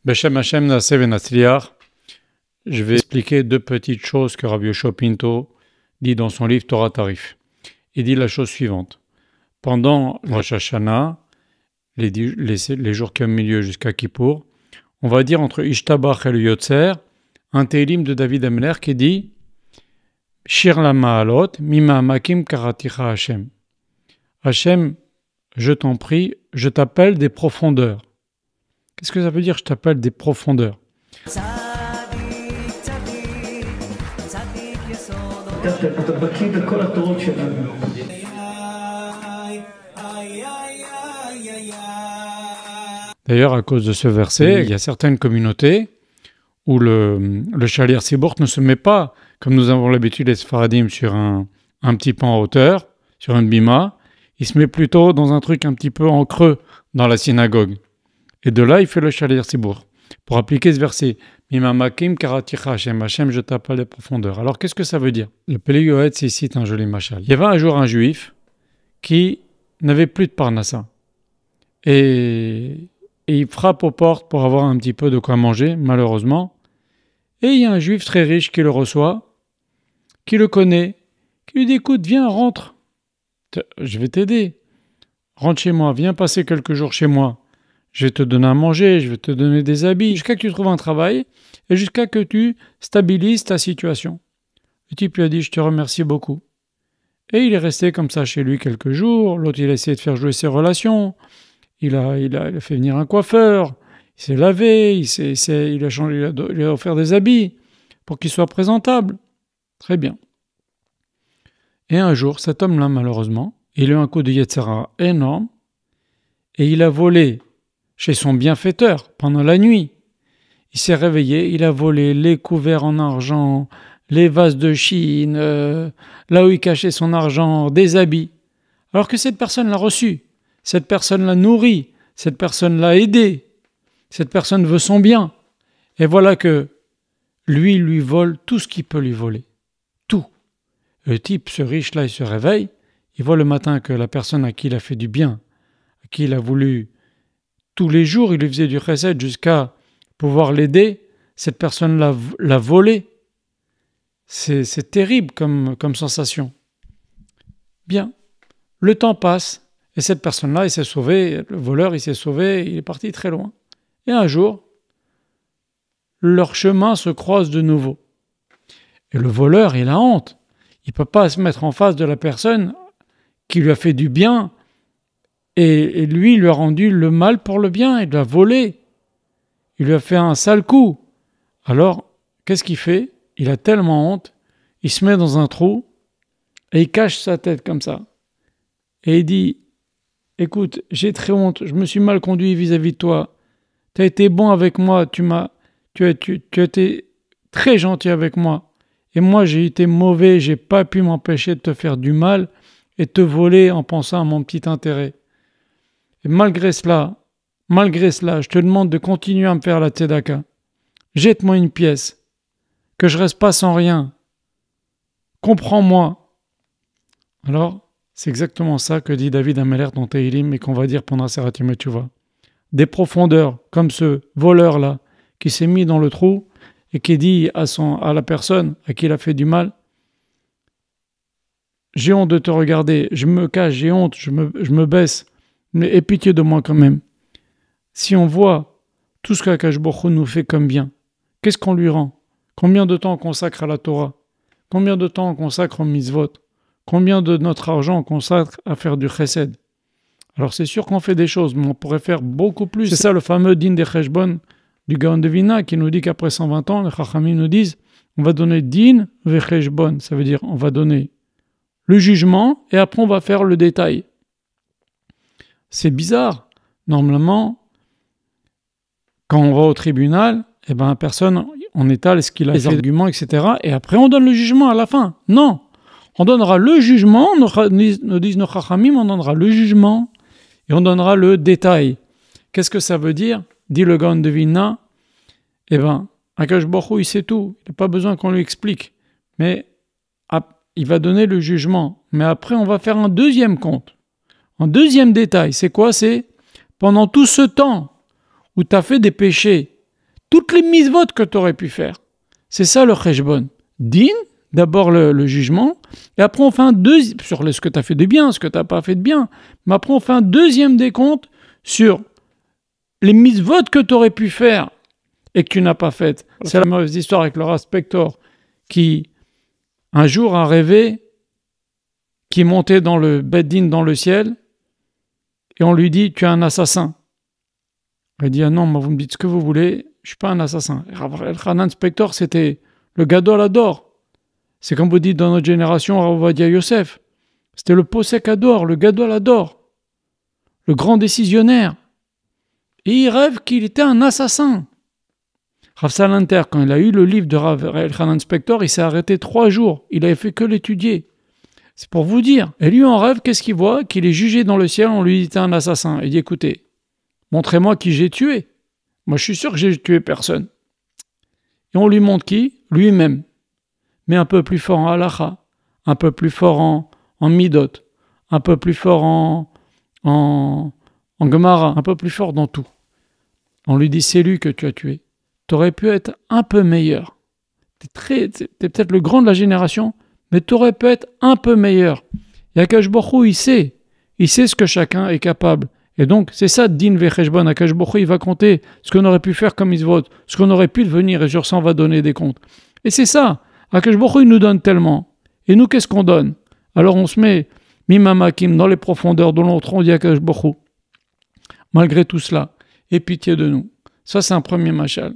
Beshem Hashem Naseh Venatzliach, je vais expliquer deux petites choses que Rabbi Yoshua Pinto dit dans son livre Torah Tarif. Il dit la chose suivante. Pendant Rosh Hashanah, les jours qui ont milieu jusqu'à Kippour, on va dire entre Ishtabach et le Yotzer, un Tehillim de David Ameler qui dit Shir la Ma'alot, Mima Makim Karaticha Hashem. Hashem, je t'en prie, je t'appelle des profondeurs. Qu'est-ce que ça veut dire, je t'appelle des profondeurs? D'ailleurs, à cause de ce verset, il y a certaines communautés où le Shaliach Tzibour ne se met pas, comme nous avons l'habitude les Sfaradim, sur un petit pan en hauteur, sur une bima. Il se met plutôt dans un truc un petit peu en creux dans la synagogue. Et de là, il fait le Shaliach Tzibour. Pour appliquer ce verset, Mima Makim Karaticha Hashem, Hashem, je t'appelle les profondeurs. Alors, qu'est-ce que ça veut dire? Le Pélé Yoetz cite un joli machal. Il y avait un jour un juif qui n'avait plus de parnassa. Et il frappe aux portes pour avoir un petit peu de quoi manger, malheureusement. Et il y a un juif très riche qui le reçoit, qui le connaît, qui lui dit, écoute, viens, rentre. Je vais t'aider. Rentre chez moi, viens passer quelques jours chez moi. Je vais te donner à manger, je vais te donner des habits, jusqu'à que tu trouves un travail et jusqu'à que tu stabilises ta situation. Le type lui a dit, je te remercie beaucoup. Et il est resté comme ça chez lui quelques jours. L'autre, il a essayé de faire jouer ses relations. Il a fait venir un coiffeur. Il s'est lavé, il a offert des habits pour qu'il soit présentable. Très bien. Et un jour, cet homme-là, malheureusement, il a eu un coup de Yetzera énorme et il a volé chez son bienfaiteur pendant la nuit. Il s'est réveillé, il a volé les couverts en argent, les vases de Chine, là où il cachait son argent, des habits. Alors que cette personne l'a reçu, cette personne l'a nourri, cette personne l'a aidé, cette personne veut son bien. Et voilà que lui vole tout ce qu'il peut lui voler. Tout. Le type, ce riche-là, il se réveille, il voit le matin que la personne à qui il a fait du bien, à qui il a voulu tous les jours, il lui faisait du chesed jusqu'à pouvoir l'aider. Cette personne l'a volé. C'est terrible comme sensation. Bien. Le temps passe et cette personne-là, il s'est sauvé. Le voleur, il s'est sauvé. Il est parti très loin. Et un jour, leurs chemins se croisent de nouveau. Et le voleur, il a honte. Il ne peut pas se mettre en face de la personne qui lui a fait du bien. Et lui, il lui a rendu le mal pour le bien, il l'a volé. Il lui a fait un sale coup. Alors, qu'est-ce qu'il fait? Il a tellement honte, il se met dans un trou et il cache sa tête comme ça. Et il dit, écoute, j'ai très honte, je me suis mal conduit vis-à-vis de toi. Tu as été bon avec moi, tu as été très gentil avec moi. Et moi, j'ai été mauvais, j'ai pas pu m'empêcher de te faire du mal et te voler en pensant à mon petit intérêt. Et malgré cela, je te demande de continuer à me faire la tzedaka. Jette-moi une pièce, que je reste pas sans rien. Comprends-moi. Alors, c'est exactement ça que dit David Ameler dans Tehillim et qu'on va dire pendant Seirat Yom Teshuvah. Des profondeurs, comme ce voleur-là, qui s'est mis dans le trou et qui dit à la personne à qui il a fait du mal, j'ai honte de te regarder, je me cache, j'ai honte, je me baisse. Mais aie pitié de moi quand même. Si on voit tout ce qu'Akadosh Baruch Hu nous fait comme bien, qu'est-ce qu'on lui rend? Combien de temps on consacre à la Torah? Combien de temps on consacre au mitzvot? Combien de notre argent on consacre à faire du chesed? Alors c'est sûr qu'on fait des choses, mais on pourrait faire beaucoup plus. C'est ça le fameux din de Cheshbon du Gaon de Vilna qui nous dit qu'après 120 ans, les Chachamim nous disent on va donner din ve Cheshbon. Ça veut dire on va donner le jugement et après on va faire le détail. C'est bizarre. Normalement, quand on va au tribunal, personne, on étale ce qu'il a fait, les arguments, etc. Et après, on donne le jugement à la fin. Non. On donnera le jugement, nous disent nos chachamim, on donnera le jugement et on donnera le détail. Qu'est-ce que ça veut dire? Dit le Gaon de Vilna. Akadosh Baruch Hu, il sait tout. Il n'a pas besoin qu'on lui explique. Mais il va donner le jugement. Mais après, on va faire un deuxième compte. Un deuxième détail, c'est quoi? C'est pendant tout ce temps où tu as fait des péchés, toutes les mitzvot que tu aurais pu faire. C'est ça le cheshbon. Din, d'abord le jugement, et après on fait un deuxième, sur ce que tu as fait de bien, ce que tu n'as pas fait de bien, mais après on fait un deuxième décompte sur les mitzvot que tu aurais pu faire et que tu n'as pas faites. C'est la mauvaise histoire avec le Rav Spector qui, un jour, a rêvé qu'il montait dans le Beddin dans le ciel et on lui dit « Tu es un assassin ». Il dit « Ah non, moi, vous me dites ce que vous voulez, je ne suis pas un assassin ». El Hanan Spector, c'était le Gadol Hador. C'est comme vous dites dans notre génération, Rav Ovadia Yosef. C'était le Posek Hador, le Gadol Hador, le grand décisionnaire. Et il rêve qu'il était un assassin. Rav Salanter, quand il a eu le livre de Rav Hanan Spector, il s'est arrêté 3 jours. Il avait fait que l'étudier. C'est pour vous dire. Et lui, en rêve, qu'est-ce qu'il voit? Qu'il est jugé dans le ciel, on lui dit t'es un assassin. Il dit écoutez, montrez-moi qui j'ai tué. Moi, je suis sûr que j'ai tué personne. Et on lui montre qui? Lui-même. Mais un peu plus fort en halacha, un peu plus fort en midot, un peu plus fort en gemara, un peu plus fort dans tout. On lui dit c'est lui que tu as tué. Tu aurais pu être un peu meilleur. T'es peut-être le grand de la génération, mais tu aurais pu être un peu meilleur. Et Akash Baruch Hu, il sait ce que chacun est capable. Et donc, c'est ça, Din Vecheshbon. Akash Baruch Hu, il va compter ce qu'on aurait pu faire comme mitzvot, ce qu'on aurait pu devenir, et sur ça, on va donner des comptes. Et c'est ça. Akash Baruch Hu, il nous donne tellement. Et nous, qu'est-ce qu'on donne? Alors, on se met Mimamakim dans les profondeurs de l'autre, on dit Akash Baruch Hu. Malgré tout cela, aie pitié de nous. Ça, c'est un premier machal.